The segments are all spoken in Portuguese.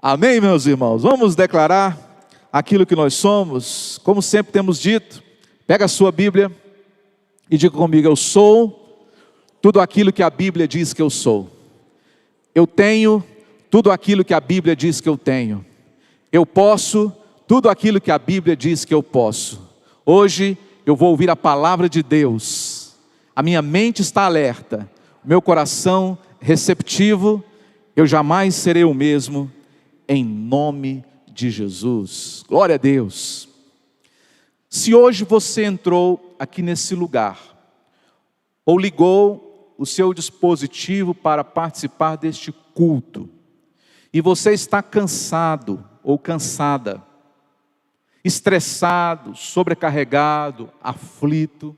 Amém, meus irmãos? Vamos declarar aquilo que nós somos, como sempre temos dito. Pega a sua Bíblia e diga comigo: eu sou tudo aquilo que a Bíblia diz que eu sou. Eu tenho tudo aquilo que a Bíblia diz que eu tenho. Eu posso tudo aquilo que a Bíblia diz que eu posso. Hoje eu vou ouvir a palavra de Deus. A minha mente está alerta, meu coração receptivo. Eu jamais serei o mesmo, em nome de Jesus. Glória a Deus. Se hoje você entrou aqui nesse lugar, ou ligou o seu dispositivo para participar deste culto, e você está cansado ou cansada, estressado, sobrecarregado, aflito,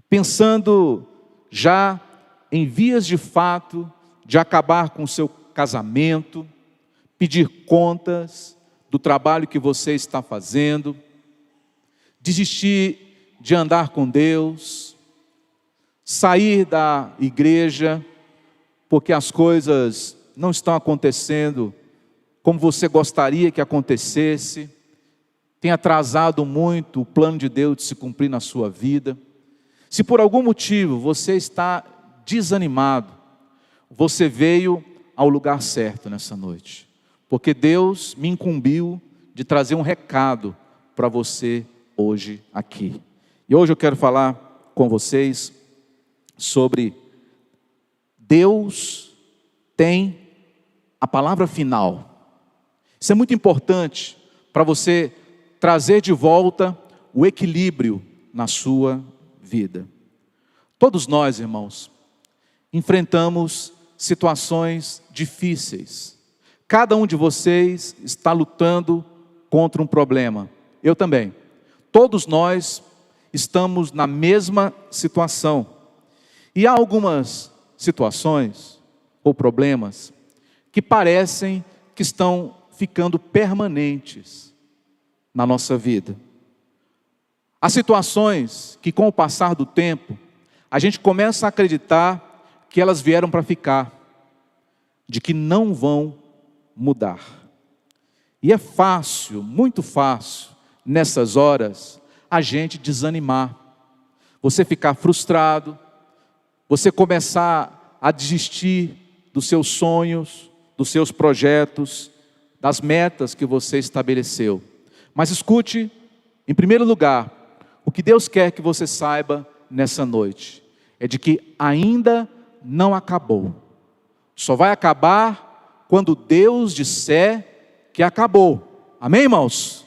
pensando já em vias de fato de acabar com o seu casamento, pedir contas do trabalho que você está fazendo, desistir de andar com Deus, sair da igreja, porque as coisas não estão acontecendo como você gostaria que acontecesse, tem atrasado muito o plano de Deus de se cumprir na sua vida. Se por algum motivo você está desanimado, você veio ao lugar certo nessa noite, porque Deus me incumbiu de trazer um recado para você hoje aqui. E hoje eu quero falar com vocês sobre Deus tem a palavra final. Isso é muito importante para você trazer de volta o equilíbrio na sua vida. Todos nós, irmãos, enfrentamos situações difíceis. Cada um de vocês está lutando contra um problema. Eu também. Todos nós estamos na mesma situação. E há algumas situações ou problemas que parecem que estão ficando permanentes na nossa vida. Há situações que, com o passar do tempo, a gente começa a acreditar que elas vieram para ficar, de que não vão mudar. E é fácil, muito fácil, nessas horas, a gente desanimar, você ficar frustrado, você começar a desistir dos seus sonhos, dos seus projetos, das metas que você estabeleceu. Mas escute, em primeiro lugar, o que Deus quer que você saiba nessa noite, é de que ainda não acabou. Só vai acabar quando Deus disser que acabou. Amém, irmãos?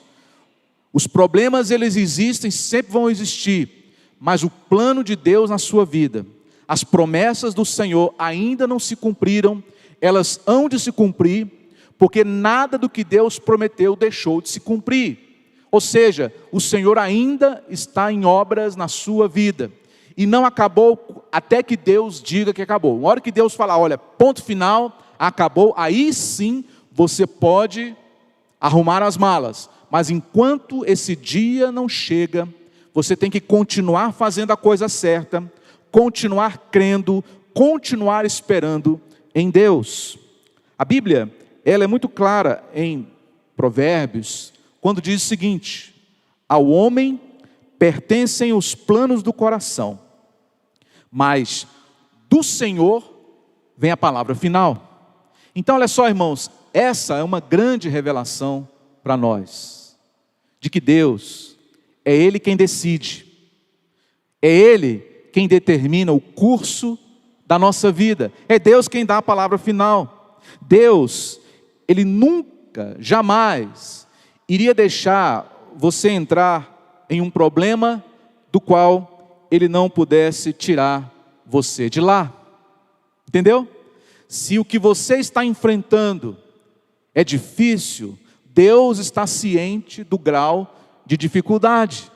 Os problemas, eles existem, sempre vão existir, mas o plano de Deus na sua vida, as promessas do Senhor ainda não se cumpriram, elas hão de se cumprir, porque nada do que Deus prometeu deixou de se cumprir. Ou seja, o Senhor ainda está em obras na sua vida, e não acabou até que Deus diga que acabou. Uma hora que Deus falar, olha, ponto final, acabou, aí sim você pode arrumar as malas. Mas enquanto esse dia não chega, você tem que continuar fazendo a coisa certa, continuar crendo, continuar esperando em Deus. A Bíblia, ela é muito clara em Provérbios, quando diz o seguinte: ao homem pertencem os planos do coração, mas do Senhor vem a palavra final. Então olha só, irmãos, essa é uma grande revelação para nós, de que Deus, é Ele quem decide, é Ele quem determina o curso da nossa vida, é Deus quem dá a palavra final. Deus, Ele nunca, jamais iria deixar você entrar em um problema do qual Ele não pudesse tirar você de lá. Entendeu? Se o que você está enfrentando é difícil, Deus está ciente do grau de dificuldade.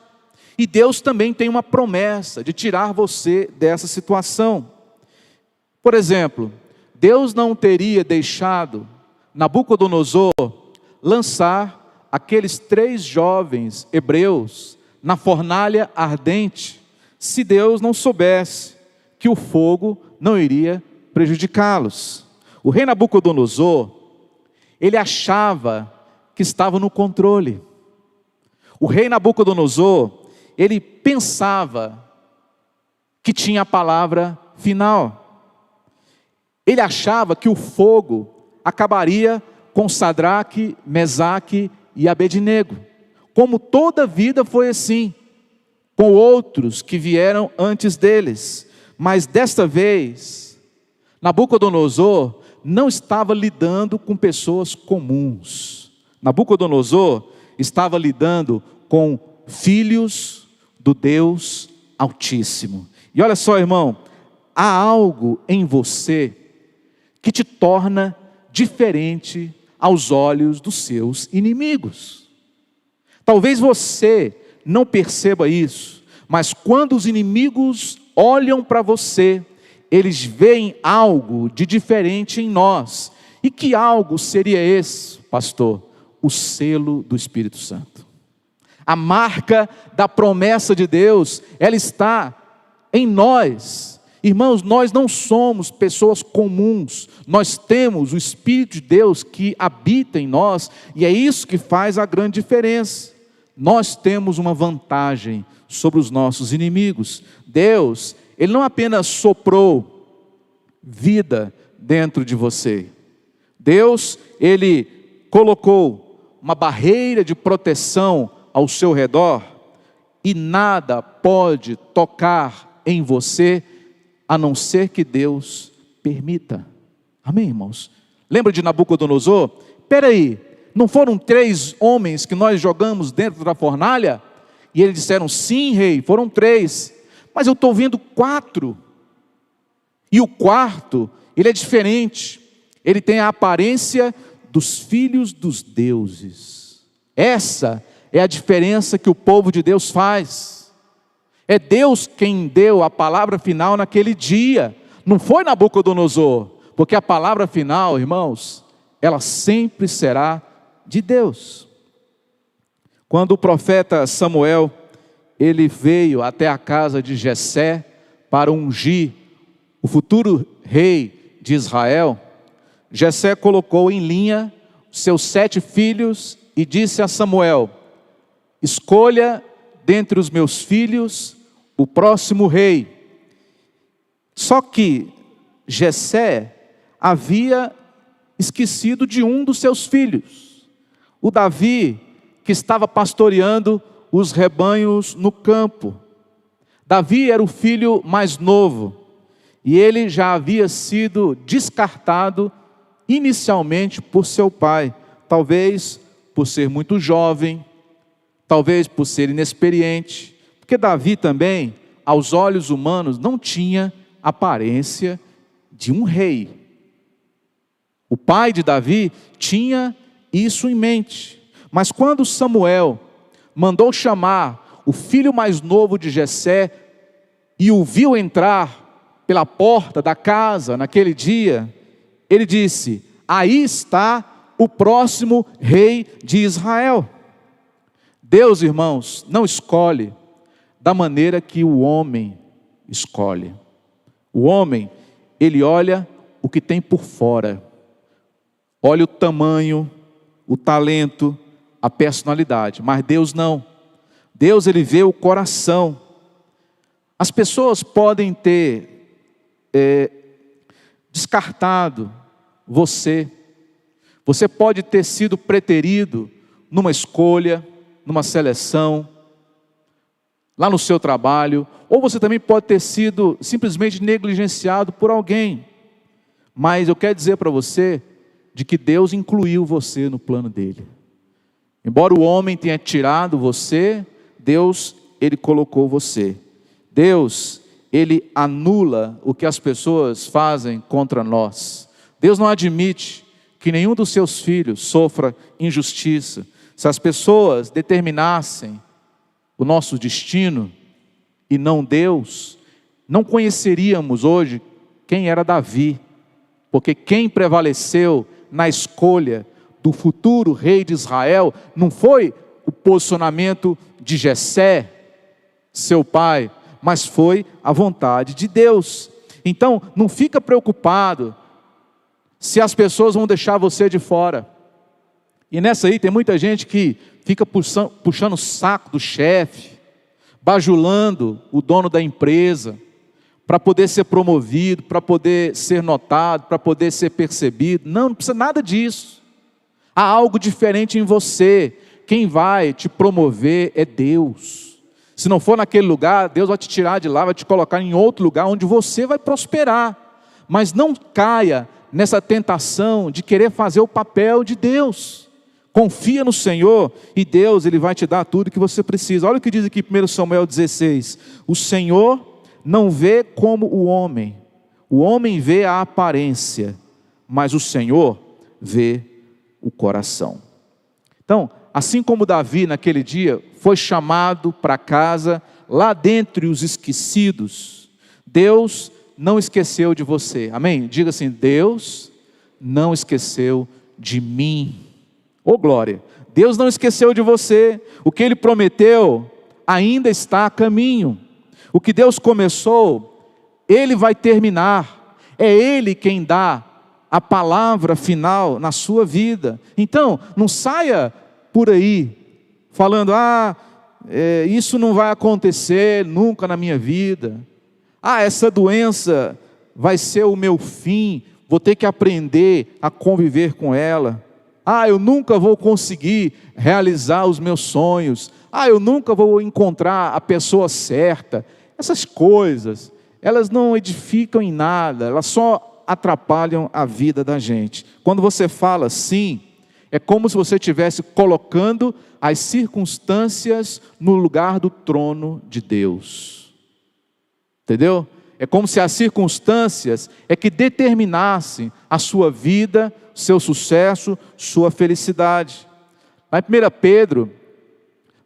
E Deus também tem uma promessa de tirar você dessa situação. Por exemplo, Deus não teria deixado Nabucodonosor lançar aqueles 3 jovens hebreus na fornalha ardente, se Deus não soubesse que o fogo não iria prejudicá-los. O rei Nabucodonosor, ele achava que estava no controle. O rei Nabucodonosor, ele pensava que tinha a palavra final. Ele achava que o fogo acabaria com Sadraque, Mesaque e Abednego. Como toda a vida foi assim, com outros que vieram antes deles. Mas desta vez, Nabucodonosor não estava lidando com pessoas comuns. Nabucodonosor estava lidando com filhos do Deus Altíssimo. E olha só, irmão, há algo em você que te torna diferente aos olhos dos seus inimigos. Talvez você não perceba isso, mas quando os inimigos olham para você, eles veem algo de diferente em nós. E que algo seria esse, pastor? O selo do Espírito Santo. A marca da promessa de Deus, ela está em nós. Irmãos, nós não somos pessoas comuns, nós temos o Espírito de Deus que habita em nós, e é isso que faz a grande diferença. Nós temos uma vantagem sobre os nossos inimigos. Deus, Ele não apenas soprou vida dentro de você. Deus, Ele colocou uma barreira de proteção ao seu redor, e nada pode tocar em você, a não ser que Deus permita. Amém, irmãos? Lembra de Nabucodonosor? Espera aí, não foram 3 homens que nós jogamos dentro da fornalha? E eles disseram, sim, rei, foram 3. Mas eu estou vendo 4. E o quarto, ele é diferente. Ele tem a aparência dos filhos dos deuses. Essa é a diferença que o povo de Deus faz. É Deus quem deu a palavra final naquele dia. Não foi Nabucodonosor. Porque a palavra final, irmãos, ela sempre será de Deus. Quando o profeta Samuel, ele veio até a casa de Jessé para ungir o futuro rei de Israel, Jessé colocou em linha seus 7 filhos e disse a Samuel: escolha dentre os meus filhos o próximo rei. Só que Jessé havia esquecido de um dos seus filhos, o Davi, que estava pastoreando os rebanhos no campo. Davi era o filho mais novo, e ele já havia sido descartado inicialmente por seu pai, talvez por ser muito jovem, talvez por ser inexperiente, porque Davi também, aos olhos humanos, não tinha aparência de um rei. O pai de Davi tinha isso em mente, mas quando Samuel mandou chamar o filho mais novo de Jessé e o viu entrar pela porta da casa naquele dia, ele disse: aí está o próximo rei de Israel. Deus, irmãos, não escolhe da maneira que o homem escolhe. O homem, ele olha o que tem por fora, olha o tamanho, o talento, a personalidade, mas Deus não. Deus, ele vê o coração. As pessoas podem ter descartado você pode ter sido preterido numa escolha, numa seleção, lá no seu trabalho, ou você também pode ter sido simplesmente negligenciado por alguém. Mas eu quero dizer para você de que Deus incluiu você no plano dele. Embora o homem tenha tirado você, Deus, ele colocou você. Deus, ele anula o que as pessoas fazem contra nós. Deus não admite que nenhum dos seus filhos sofra injustiça. Se as pessoas determinassem o nosso destino e não Deus, não conheceríamos hoje quem era Davi, porque quem prevaleceu na escolha do futuro rei de Israel não foi o posicionamento de Jessé, seu pai, mas foi a vontade de Deus. Então, não fica preocupado se as pessoas vão deixar você de fora. E nessa aí tem muita gente que fica puxando o saco do chefe, bajulando o dono da empresa, para poder ser promovido, para poder ser notado, para poder ser percebido. Não precisa nada disso. Há algo diferente em você. Quem vai te promover é Deus. Se não for naquele lugar, Deus vai te tirar de lá, vai te colocar em outro lugar onde você vai prosperar. Mas não caia nessa tentação de querer fazer o papel de Deus. Confia no Senhor e Deus, Ele vai te dar tudo que você precisa. Olha o que diz aqui 1 Samuel 16. O Senhor não vê como o homem vê a aparência, mas o Senhor vê o coração. Então, assim como Davi naquele dia foi chamado para casa, lá dentre os esquecidos, Deus não esqueceu de você, amém? Diga assim: Deus não esqueceu de mim. Ô glória, Deus não esqueceu de você. O que Ele prometeu ainda está a caminho. O que Deus começou, Ele vai terminar. É Ele quem dá a palavra final na sua vida. Então, não saia por aí falando: isso não vai acontecer nunca na minha vida. Essa doença vai ser o meu fim, vou ter que aprender a conviver com ela. Eu nunca vou conseguir realizar os meus sonhos. Eu nunca vou encontrar a pessoa certa. Essas coisas, elas não edificam em nada, elas só atrapalham a vida da gente. Quando você fala assim, é como se você estivesse colocando as circunstâncias no lugar do trono de Deus. Entendeu? É como se as circunstâncias é que determinassem a sua vida, seu sucesso, sua felicidade. Lá em 1 Pedro,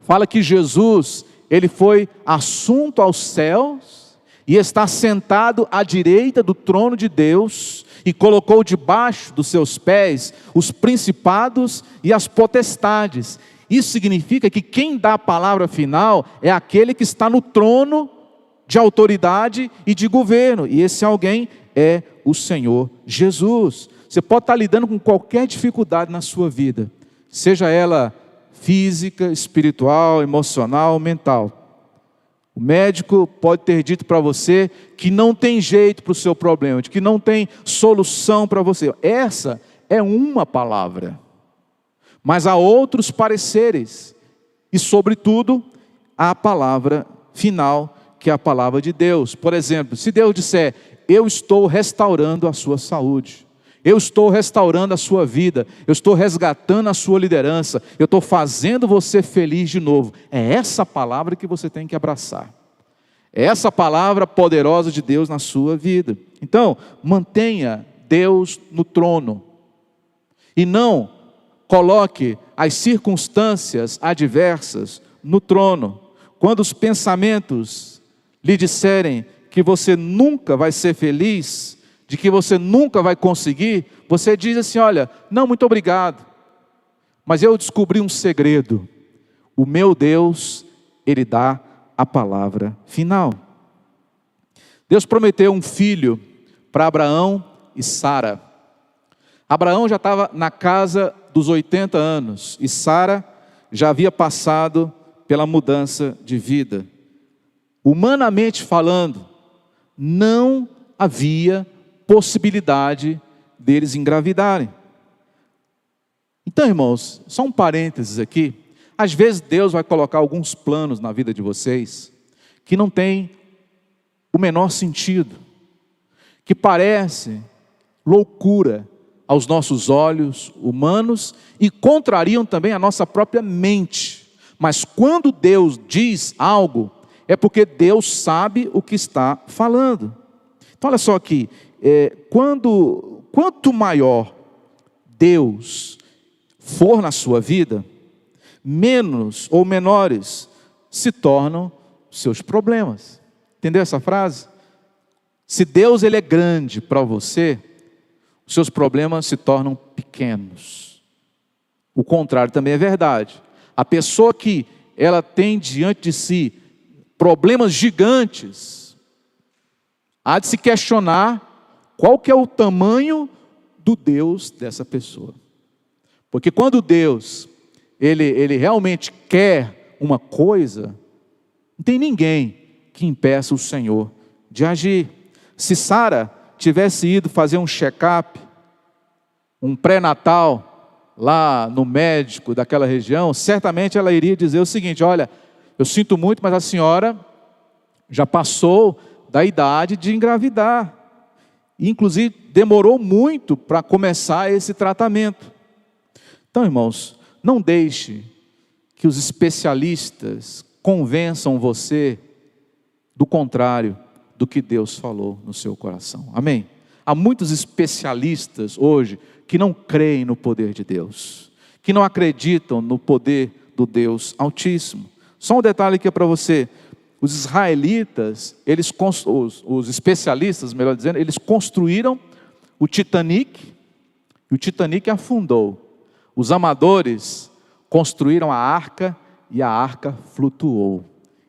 fala que Jesus, Ele foi assunto aos céus e está sentado à direita do trono de Deus e colocou debaixo dos seus pés os principados e as potestades. Isso significa que quem dá a palavra final é aquele que está no trono de autoridade e de governo, e esse alguém é o Senhor Jesus. Você pode estar lidando com qualquer dificuldade na sua vida, seja ela física, espiritual, emocional, mental. O médico pode ter dito para você que não tem jeito para o seu problema, de que não tem solução para você. Essa é uma palavra, mas há outros pareceres, e sobretudo a palavra final, que é a palavra de Deus. Por exemplo, se Deus disser: eu estou restaurando a sua saúde, eu estou restaurando a sua vida, eu estou resgatando a sua liderança, eu estou fazendo você feliz de novo. É essa palavra que você tem que abraçar. É essa palavra poderosa de Deus na sua vida. Então, mantenha Deus no trono. E não coloque as circunstâncias adversas no trono. Quando os pensamentos lhe disserem que você nunca vai ser feliz, de que você nunca vai conseguir, você diz assim: olha, não, muito obrigado, mas eu descobri um segredo. O meu Deus, Ele dá a palavra final. Deus prometeu um filho para Abraão e Sara. Abraão já estava na casa dos 80 anos, e Sara já havia passado pela mudança de vida. Humanamente falando, não havia possibilidade deles engravidarem. Então, irmãos, só um parênteses aqui. Às vezes Deus vai colocar alguns planos na vida de vocês que não tem o menor sentido, que parece loucura aos nossos olhos humanos e contrariam também a nossa própria mente. Mas quando Deus diz algo, é porque Deus sabe o que está falando. Então olha só aqui, quanto maior Deus for na sua vida, menos ou menores se tornam seus problemas. Entendeu essa frase? Se Deus ele é grande para você, os seus problemas se tornam pequenos. O contrário também é verdade. A pessoa que ela tem diante de si problemas gigantes, há de se questionar qual que é o tamanho do Deus dessa pessoa. Porque quando Deus, Ele realmente quer uma coisa, não tem ninguém que impeça o Senhor de agir. Se Sara tivesse ido fazer um check-up, um pré-natal, lá no médico daquela região, certamente ela iria dizer o seguinte: olha, eu sinto muito, mas a senhora já passou da idade de engravidar. Inclusive, demorou muito para começar esse tratamento. Então, irmãos, não deixe que os especialistas convençam você do contrário do que Deus falou no seu coração. Amém? Há muitos especialistas hoje que não creem no poder de Deus, que não acreditam no poder do Deus Altíssimo. Só um detalhe aqui para você: os israelitas, os especialistas, melhor dizendo, eles construíram o Titanic, e o Titanic afundou. Os amadores construíram a arca, e a arca flutuou.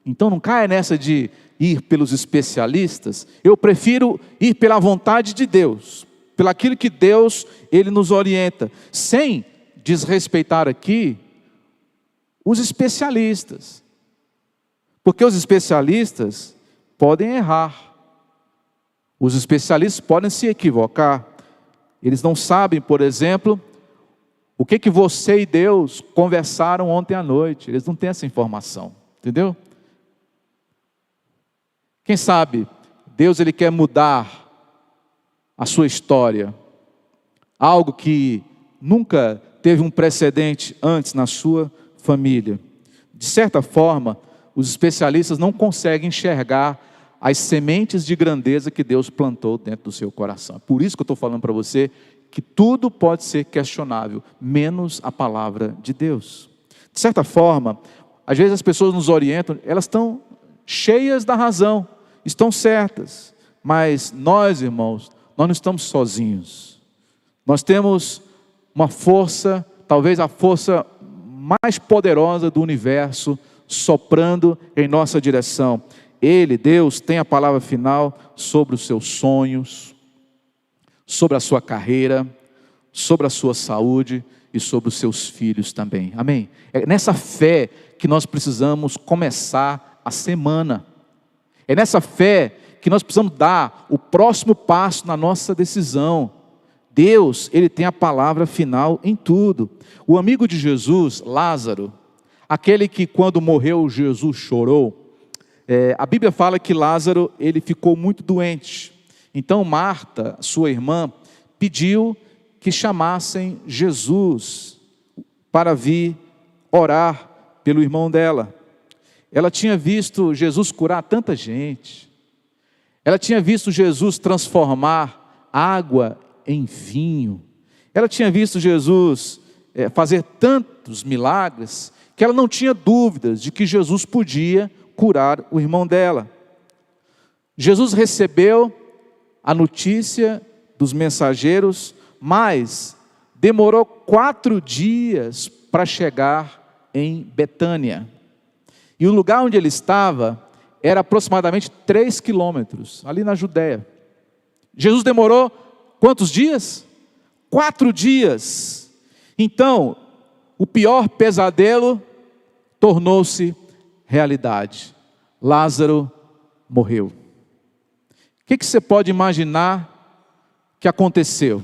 Então não caia nessa de ir pelos especialistas. Eu prefiro ir pela vontade de Deus, pelaquilo que Deus, Ele nos orienta, sem desrespeitar aqui os especialistas. Porque os especialistas podem errar. Os especialistas podem se equivocar. Eles não sabem, por exemplo, o que você e Deus conversaram ontem à noite. Eles não têm essa informação, entendeu? Quem sabe Deus, Ele quer mudar a sua história, algo que nunca teve um precedente antes na sua família. De certa forma, os especialistas não conseguem enxergar as sementes de grandeza que Deus plantou dentro do seu coração. Por isso que eu estou falando para você que tudo pode ser questionável, menos a palavra de Deus. De certa forma, às vezes as pessoas nos orientam, elas estão cheias da razão, estão certas, mas nós, irmãos, nós não estamos sozinhos. Nós temos uma força, talvez a força mais poderosa do universo, soprando em nossa direção. Ele, Deus, tem a palavra final sobre os seus sonhos, sobre a sua carreira, sobre a sua saúde e sobre os seus filhos também. Amém? É nessa fé que nós precisamos começar a semana. É nessa fé que nós precisamos dar o próximo passo na nossa decisão. Deus, Ele tem a palavra final em tudo. O amigo de Jesus, Lázaro, aquele que quando morreu Jesus chorou, a Bíblia fala que Lázaro, ele ficou muito doente. Então Marta, sua irmã, pediu que chamassem Jesus para vir orar pelo irmão dela. Ela tinha visto Jesus curar tanta gente. Ela tinha visto Jesus transformar água em vinho. Ela tinha visto Jesus fazer tantos milagres, que ela não tinha dúvidas de que Jesus podia curar o irmão dela. Jesus recebeu a notícia dos mensageiros, mas demorou 4 dias para chegar em Betânia. E o lugar onde ele estava era aproximadamente 3 quilômetros, ali na Judéia. Jesus demorou quantos dias? 4 dias. Então, o pior pesadelo tornou-se realidade. Lázaro morreu. O que você pode imaginar que aconteceu?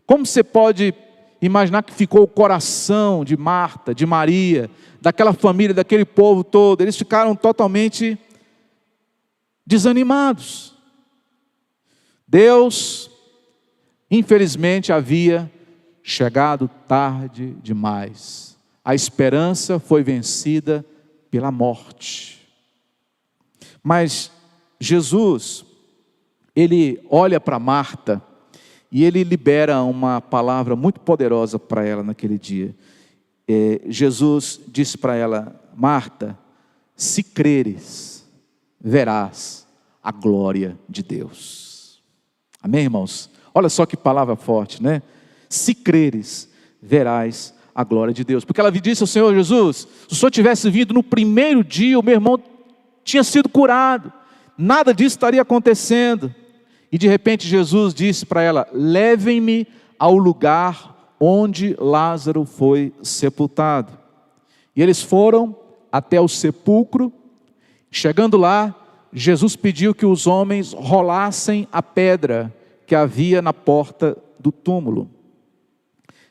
Como você pode imaginar que ficou o coração de Marta, de Maria, daquela família, daquele povo todo? Eles ficaram totalmente desanimados. Deus, infelizmente, havia chegado tarde demais. A esperança foi vencida pela morte. Mas Jesus, Ele olha para Marta e Ele libera uma palavra muito poderosa para ela naquele dia. Jesus disse para ela: Marta, se creres, verás a glória de Deus. Amém, irmãos? Olha só que palavra forte, né? Se creres, verás a glória de Deus. Porque ela disse ao Senhor Jesus: se o Senhor tivesse vindo no primeiro dia, o meu irmão tinha sido curado, nada disso estaria acontecendo. E de repente Jesus disse para ela: levem-me ao lugar onde Lázaro foi sepultado. E eles foram até o sepulcro. Chegando lá, Jesus pediu que os homens rolassem a pedra que havia na porta do túmulo.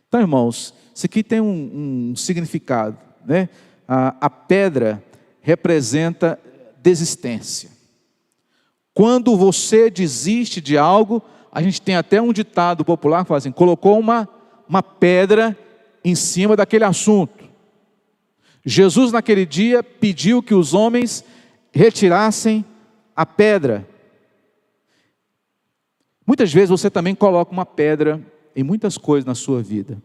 Então, irmãos, isso aqui tem um significado, né? A pedra representa desistência. Quando você desiste de algo, a gente tem até um ditado popular que fala assim: colocou uma pedra em cima daquele assunto. Jesus naquele dia pediu que os homens retirassem a pedra. Muitas vezes você também coloca uma pedra em muitas coisas na sua vida.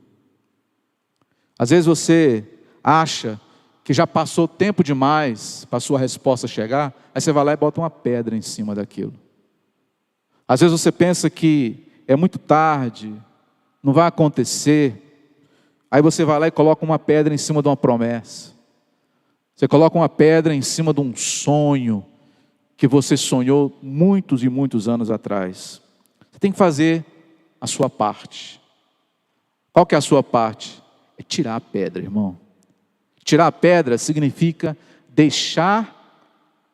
Às vezes você acha que já passou tempo demais para a sua resposta chegar, aí você vai lá e bota uma pedra em cima daquilo. Às vezes você pensa que é muito tarde, não vai acontecer, aí você vai lá e coloca uma pedra em cima de uma promessa. Você coloca uma pedra em cima de um sonho que você sonhou muitos e muitos anos atrás. Você tem que fazer a sua parte. Qual que é a sua parte? É tirar a pedra, irmão. Tirar a pedra significa deixar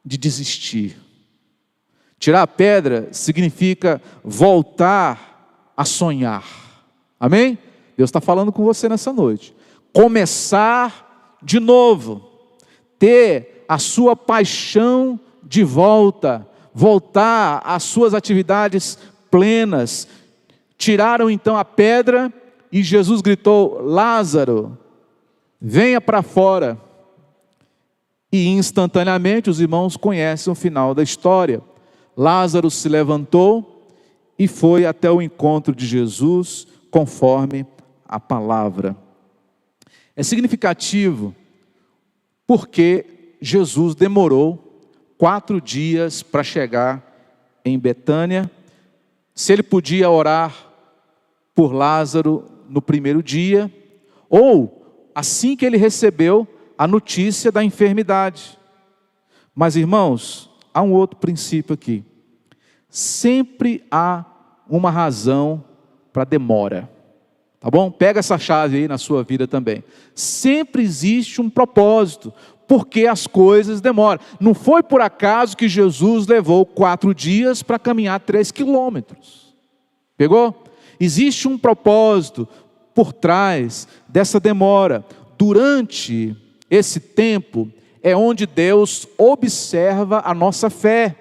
de desistir. Tirar a pedra significa voltar a sonhar. Amém? Deus está falando com você nessa noite. Começar de novo. Ter a sua paixão de volta. Voltar às suas atividades plenas. Tiraram então a pedra e Jesus gritou: Lázaro, venha para fora. E instantaneamente os irmãos conhecem o final da história. Lázaro se levantou e foi até o encontro de Jesus, conforme a palavra. É significativo porque Jesus demorou 4 dias para chegar em Betânia. Se ele podia orar por Lázaro no primeiro dia, ou assim que ele recebeu a notícia da enfermidade. Mas, irmãos, há um outro princípio aqui. Sempre há uma razão para demora. Tá bom? Pega essa chave aí na sua vida também. Sempre existe um propósito, porque as coisas demoram. Não foi por acaso que Jesus levou 4 dias para caminhar 3 quilômetros. Pegou? Existe um propósito por trás dessa demora. Durante esse tempo é onde Deus observa a nossa fé.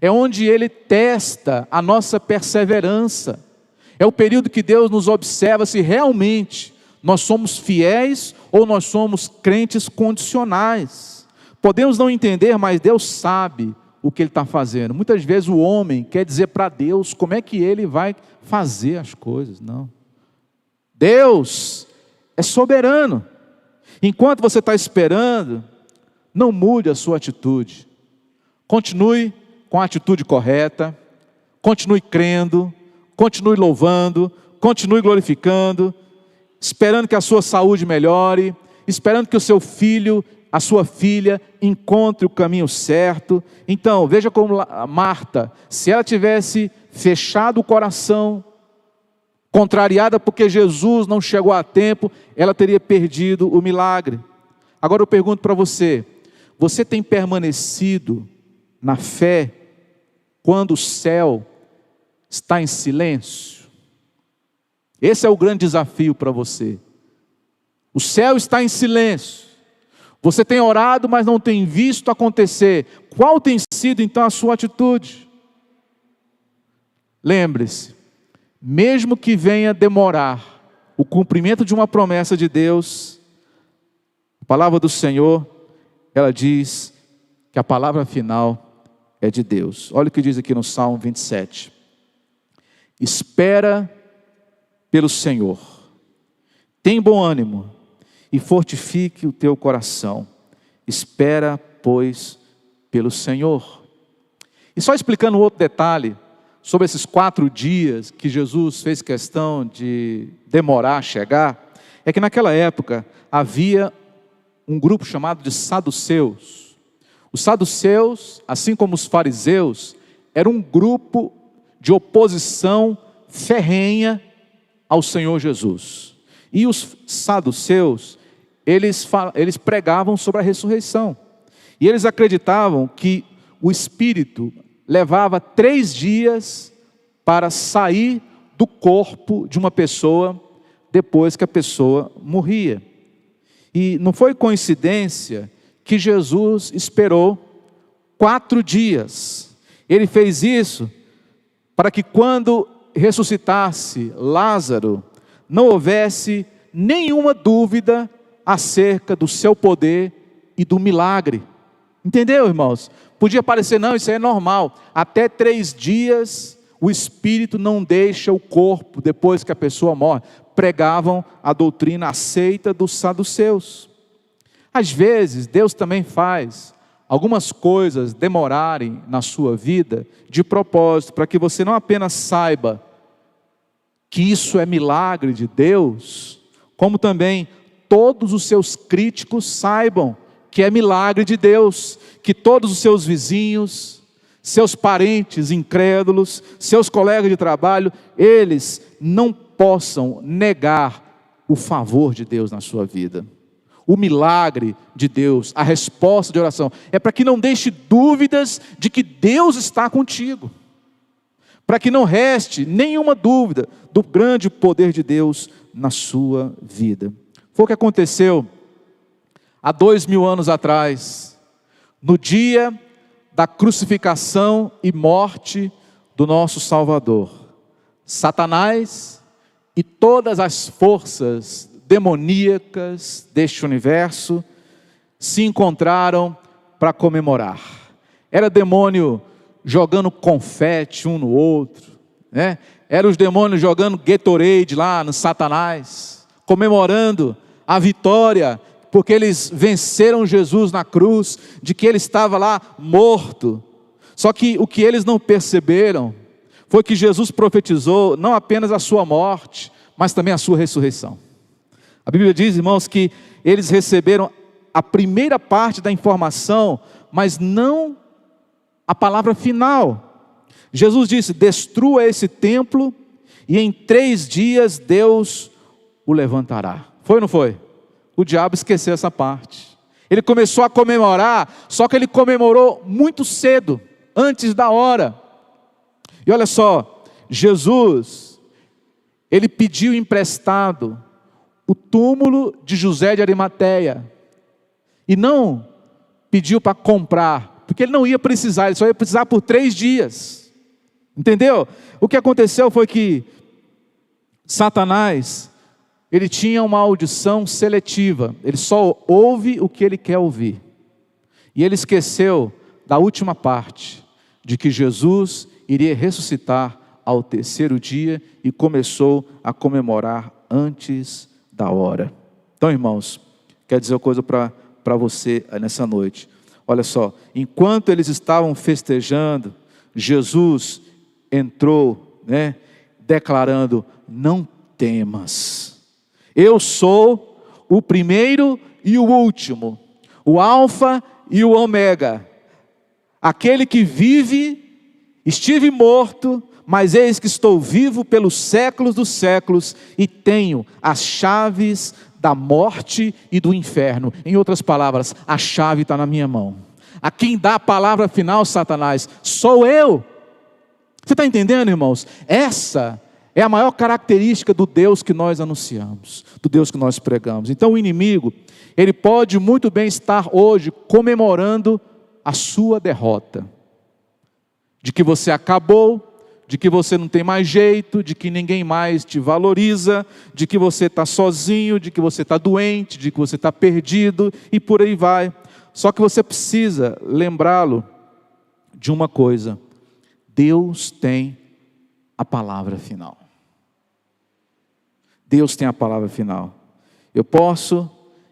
É onde Ele testa a nossa perseverança. É o período que Deus nos observa se realmente nós somos fiéis ou nós somos crentes condicionais. Podemos não entender, mas Deus sabe o que Ele está fazendo. Muitas vezes o homem quer dizer para Deus como é que Ele vai fazer as coisas. Não. Deus é soberano. Enquanto você está esperando, não mude a sua atitude. Continue com a atitude correta, continue crendo, continue louvando, continue glorificando, esperando que a sua saúde melhore, esperando que o seu filho, a sua filha, encontre o caminho certo. Então, veja como Marta, se ela tivesse fechado o coração, contrariada porque Jesus não chegou a tempo, ela teria perdido o milagre. Agora eu pergunto para você, você tem permanecido na fé quando o céu está em silêncio? Esse é o grande desafio para você. O céu está em silêncio. Você tem orado, mas não tem visto acontecer. Qual tem sido então a sua atitude? Lembre-se, mesmo que venha demorar o cumprimento de uma promessa de Deus, a palavra do Senhor, ela diz que a palavra final é de Deus. Olha o que diz aqui no Salmo 27. Espera pelo Senhor, tem bom ânimo e fortifique o teu coração. Espera, pois, pelo Senhor. E só explicando outro detalhe sobre esses 4 dias que Jesus fez questão de demorar a chegar, é que naquela época havia um grupo chamado de saduceus. Os saduceus, assim como os fariseus, eram um grupo de oposição ferrenha ao Senhor Jesus. E os saduceus, eles pregavam sobre a ressurreição. E eles acreditavam que o Espírito levava 3 dias para sair do corpo de uma pessoa depois que a pessoa morria. E não foi coincidência que Jesus esperou 4 dias. Ele fez isso para que quando ressuscitasse Lázaro, não houvesse nenhuma dúvida acerca do seu poder e do milagre. Entendeu, irmãos? Podia parecer, não, isso aí é normal. Até 3 dias o Espírito não deixa o corpo depois que a pessoa morre. Pregavam a doutrina aceita dos saduceus. Às vezes, Deus também faz algumas coisas demorarem na sua vida de propósito, para que você não apenas saiba que isso é milagre de Deus, como também todos os seus críticos saibam que é milagre de Deus, que todos os seus vizinhos, seus parentes incrédulos, seus colegas de trabalho, eles não possam negar o favor de Deus na sua vida. O milagre de Deus, a resposta de oração, é para que não deixe dúvidas de que Deus está contigo. Para que não reste nenhuma dúvida do grande poder de Deus na sua vida. Foi o que aconteceu há 2000 anos atrás, no dia da crucificação e morte do nosso Salvador. Satanás e todas as forças demoníacas deste universo se encontraram para comemorar. Era demônio jogando confete um no outro, né? Era os demônios jogando Gatorade lá no Satanás, comemorando a vitória, porque eles venceram Jesus na cruz, de que ele estava lá morto. Só que o que eles não perceberam foi que Jesus profetizou não apenas a sua morte, mas também a sua ressurreição. A Bíblia diz, irmãos, que eles receberam a primeira parte da informação, mas não a palavra final. Jesus disse: destrua esse templo e em 3 dias Deus o levantará. Foi ou não foi? O diabo esqueceu essa parte. Ele começou a comemorar, só que ele comemorou muito cedo, antes da hora. E olha só, Jesus, ele pediu emprestado o túmulo de José de Arimateia, e não pediu para comprar, porque ele não ia precisar, ele só ia precisar por 3 dias, entendeu? O que aconteceu foi que Satanás, ele tinha uma audição seletiva, ele só ouve o que ele quer ouvir, e ele esqueceu da última parte, de que Jesus iria ressuscitar ao 3º dia, e começou a comemorar antes da hora. Então, irmãos, quero dizer uma coisa para você nessa noite. Olha só, enquanto eles estavam festejando, Jesus entrou, né, declarando: não temas, eu sou o primeiro e o último, o alfa e o ômega, aquele que vive, estive morto, mas eis que estou vivo pelos séculos dos séculos, e tenho as chaves da morte e do inferno. Em outras palavras, a chave está na minha mão. A quem dá a palavra final, Satanás, sou eu. Você está entendendo, irmãos? Essa é a maior característica do Deus que nós anunciamos, do Deus que nós pregamos. Então o inimigo, ele pode muito bem estar hoje comemorando a sua derrota, de que você acabou, de que você não tem mais jeito, de que ninguém mais te valoriza, de que você está sozinho, de que você está doente, de que você está perdido, e por aí vai. Só que você precisa lembrá-lo de uma coisa: Deus tem a palavra final. Deus tem a palavra final. Eu posso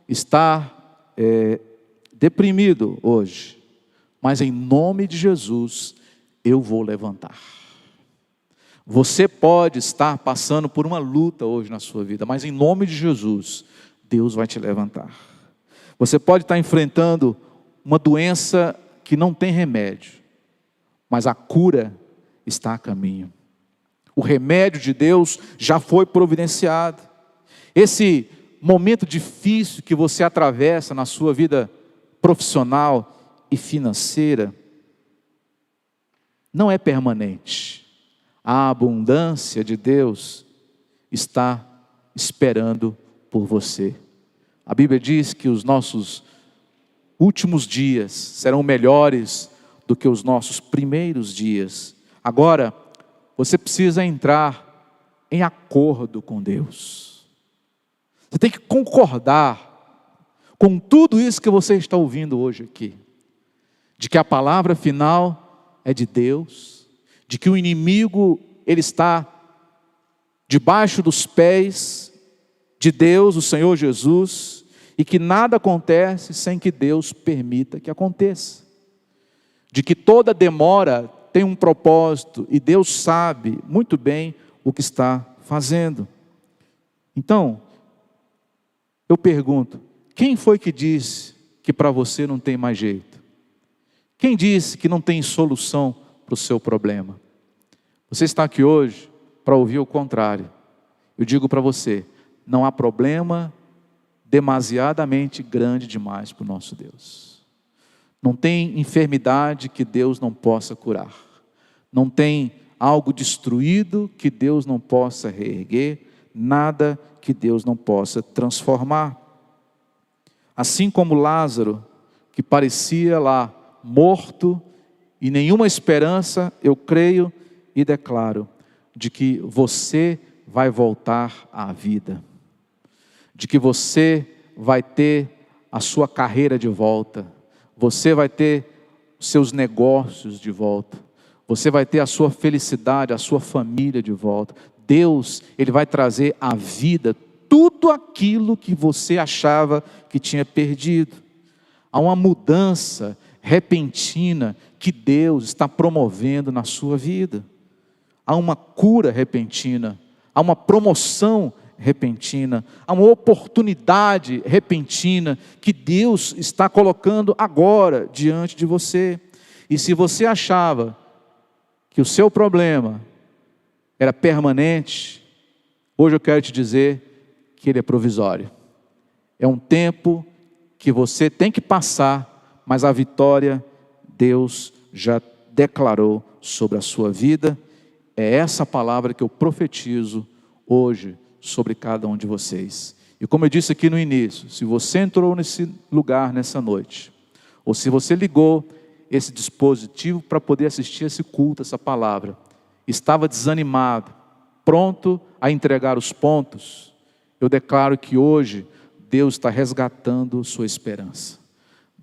estar deprimido hoje, mas em nome de Jesus eu vou levantar. Você pode estar passando por uma luta hoje na sua vida, mas em nome de Jesus, Deus vai te levantar. Você pode estar enfrentando uma doença que não tem remédio, mas a cura está a caminho. O remédio de Deus já foi providenciado. Esse momento difícil que você atravessa na sua vida profissional e financeira não é permanente. A abundância de Deus está esperando por você. A Bíblia diz que os nossos últimos dias serão melhores do que os nossos primeiros dias. Agora, você precisa entrar em acordo com Deus. Você tem que concordar com tudo isso que você está ouvindo hoje aqui. De que a palavra final é de Deus, de que o inimigo, ele está debaixo dos pés de Deus, o Senhor Jesus, e que nada acontece sem que Deus permita que aconteça. De que toda demora tem um propósito e Deus sabe muito bem o que está fazendo. Então, eu pergunto, quem foi que disse que para você não tem mais jeito? Quem disse que não tem solução para o seu problema? Você está aqui hoje para ouvir o contrário. Eu digo para você, não há problema demasiadamente grande demais para o nosso Deus. Não tem enfermidade que Deus não possa curar. Não tem algo destruído que Deus não possa reerguer. Nada que Deus não possa transformar. Assim como Lázaro, que parecia lá morto e nenhuma esperança, eu creio e declaro de que você vai voltar à vida. De que você vai ter a sua carreira de volta. Você vai ter seus negócios de volta. Você vai ter a sua felicidade, a sua família de volta. Deus, Ele vai trazer à vida tudo aquilo que você achava que tinha perdido. Há uma mudança repentina que Deus está promovendo na sua vida. Há uma cura repentina. Há uma promoção repentina, há uma oportunidade repentina que Deus está colocando agora diante de você. E se você achava que o seu problema era permanente, hoje eu quero te dizer que ele é provisório. É um tempo que você tem que passar, mas a vitória Deus já declarou sobre a sua vida. É essa palavra que eu profetizo hoje sobre cada um de vocês. E como eu disse aqui no início, se você entrou nesse lugar nessa noite, ou se você ligou esse dispositivo para poder assistir esse culto, essa palavra, estava desanimado, pronto a entregar os pontos, eu declaro que hoje Deus está resgatando sua esperança.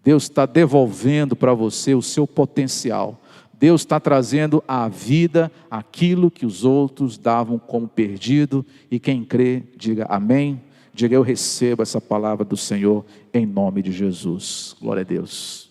Deus está devolvendo para você o seu potencial. Deus está trazendo à vida aquilo que os outros davam como perdido. E quem crê, diga amém. Diga, eu recebo essa palavra do Senhor em nome de Jesus. Glória a Deus.